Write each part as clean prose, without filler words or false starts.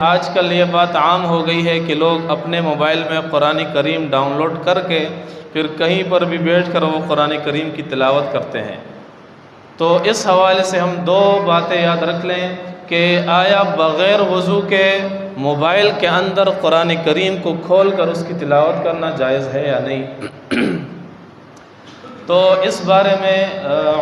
آج کل یہ بات عام ہو گئی ہے کہ لوگ اپنے موبائل میں قرآن کریم ڈاؤن لوڈ کر کے پھر کہیں پر بھی بیٹھ کر وہ قرآن کریم کی تلاوت کرتے ہیں۔ تو اس حوالے سے ہم دو باتیں یاد رکھ لیں کہ آیا بغیر وضو کے موبائل کے اندر قرآن کریم کو کھول کر اس کی تلاوت کرنا جائز ہے یا نہیں؟ تو اس بارے میں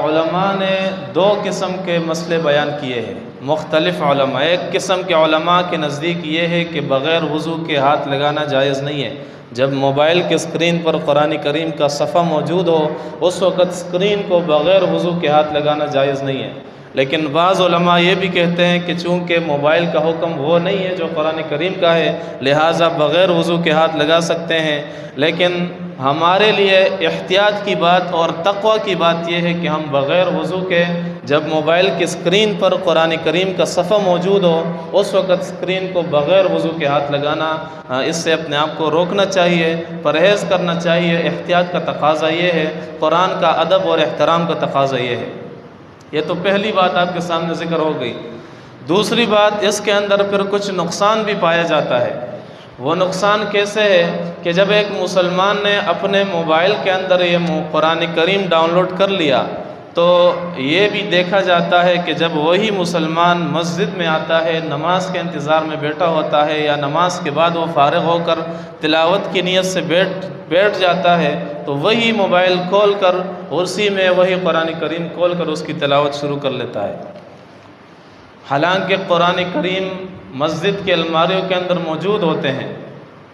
علماء نے دو قسم کے مسئلے بیان کیے ہیں، مختلف علماء۔ ایک قسم کے علماء کے نزدیک یہ ہے کہ بغیر وضو کے ہاتھ لگانا جائز نہیں ہے۔ جب موبائل کے اسکرین پر قرآن کریم کا صفحہ موجود ہو اس وقت اسکرین کو بغیر وضو کے ہاتھ لگانا جائز نہیں ہے۔ لیکن بعض علماء یہ بھی کہتے ہیں کہ چونکہ موبائل کا حکم وہ نہیں ہے جو قرآن کریم کا ہے، لہٰذا بغیر وضو کے ہاتھ لگا سکتے ہیں۔ لیکن ہمارے لیے احتیاط کی بات اور تقوی کی بات یہ ہے کہ ہم بغیر وضو کے جب موبائل کی اسکرین پر قرآن کریم کا صفحہ موجود ہو اس وقت اسکرین کو بغیر وضو کے ہاتھ لگانا، اس سے اپنے آپ کو روکنا چاہیے، پرہیز کرنا چاہیے۔ احتیاط کا تقاضا یہ ہے، قرآن کا ادب اور احترام کا تقاضا یہ ہے۔ یہ تو پہلی بات آپ کے سامنے ذکر ہو گئی۔ دوسری بات، اس کے اندر پھر کچھ نقصان بھی پایا جاتا ہے۔ وہ نقصان کیسے ہے کہ جب ایک مسلمان نے اپنے موبائل کے اندر یہ قرآن کریم ڈاؤن لوڈ کر لیا تو یہ بھی دیکھا جاتا ہے کہ جب وہی مسلمان مسجد میں آتا ہے، نماز کے انتظار میں بیٹھا ہوتا ہے یا نماز کے بعد وہ فارغ ہو کر تلاوت کی نیت سے بیٹھ جاتا ہے تو وہی موبائل کھول کر اسی میں وہی قرآن کریم کھول کر اس کی تلاوت شروع کر لیتا ہے۔ حالانکہ قرآن کریم مسجد کے الماریوں کے اندر موجود ہوتے ہیں،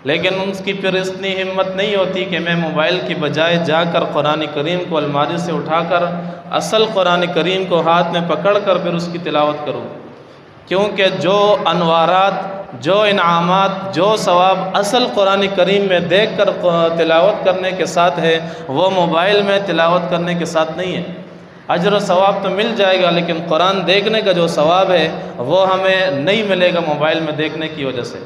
لیکن ان کی پھر اتنی ہمت نہیں ہوتی کہ میں موبائل کی بجائے جا کر قرآن کریم کو الماری سے اٹھا کر اصل قرآن کریم کو ہاتھ میں پکڑ کر پھر اس کی تلاوت کروں، کیونکہ جو انوارات، جو انعامات، جو ثواب اصل قرآن کریم میں دیکھ کر تلاوت کرنے کے ساتھ ہے وہ موبائل میں تلاوت کرنے کے ساتھ نہیں ہے۔ اجر و ثواب تو مل جائے گا لیکن قرآن دیکھنے کا جو ثواب ہے وہ ہمیں نہیں ملے گا موبائل میں دیکھنے کی وجہ سے۔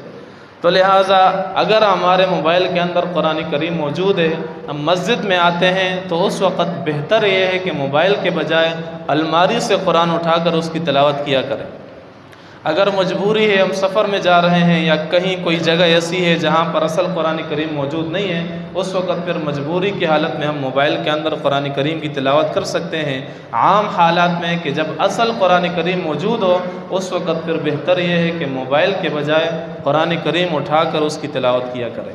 تو لہٰذا اگر ہمارے موبائل کے اندر قرآن کریم موجود ہے، ہم مسجد میں آتے ہیں تو اس وقت بہتر یہ ہے کہ موبائل کے بجائے الماری سے قرآن اٹھا کر اس کی تلاوت کیا کریں۔ اگر مجبوری ہے، ہم سفر میں جا رہے ہیں یا کہیں کوئی جگہ ایسی ہے جہاں پر اصل قرآن کریم موجود نہیں ہے، اس وقت پھر مجبوری کی حالت میں ہم موبائل کے اندر قرآن کریم کی تلاوت کر سکتے ہیں۔ عام حالات میں کہ جب اصل قرآن کریم موجود ہو اس وقت پھر بہتر یہ ہے کہ موبائل کے بجائے قرآن کریم اٹھا کر اس کی تلاوت کیا کریں۔